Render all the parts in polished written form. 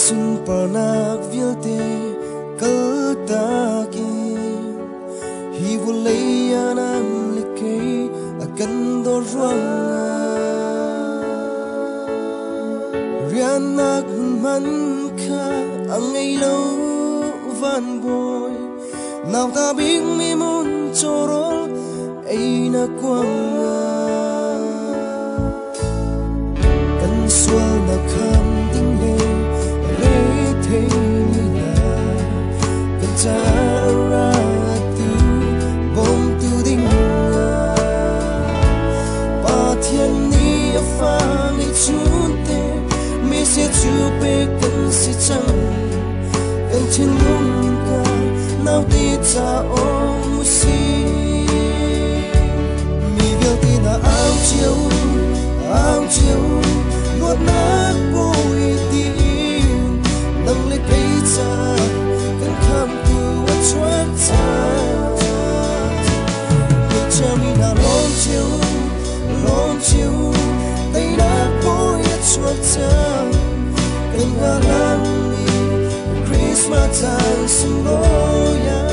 sun parnak vilte kaltaki hi vuleyanam likay akan dorwanga rianak man ka ang ilaw van boy nào ta biết mi muốn chorol ay nakwanga kan sual na kham ding le re the ni na kan cha ra tu bom tu ding pa thiên ni fa ni chun te mi se chu pe kan si chang kan chin lung ka nào ti cha ong si mi vil ti na ao chiều nuốt nát bụi tim nâng lấy cây cha cần kham tu ở chuột cha được cha mi na lon chiều tay nát bụi ở chuột cha cần ngã lăng mi Christmas time sung loya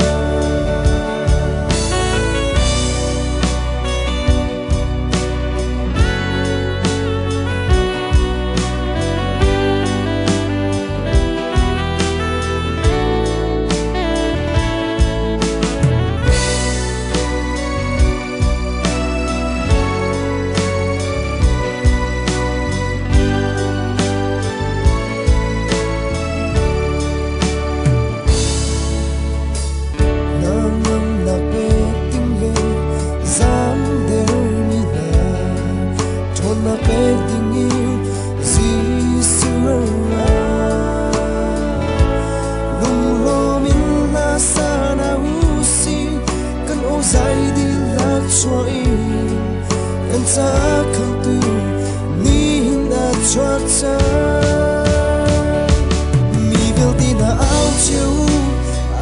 ta không tu ni đã chót cha mi vil tin là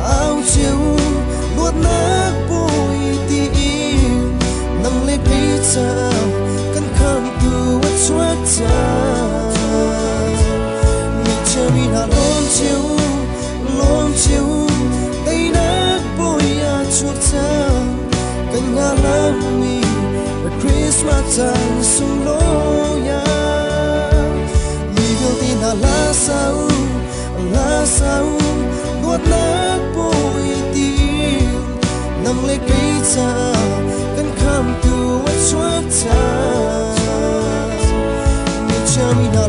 áo chiều nuốt nát bụi tim nâng lấy pizza cần kham tu ở chót cha mi cha mi na lon chiều tay nát bụi à chót cha cần ngã lăng mi Christmas time sung loya mi vil tin là sao nuốt nát bụi tim nâng lấy cây cha cần kham tu ở chuột cha mi cha mi na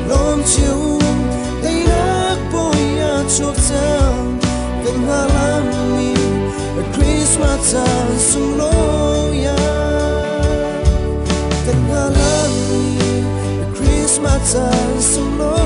lon chiều tay nát bụi à chuột cha cần ngã lăng mi Christmas time sung loya cần ngã lăng mi Christmas time sung loya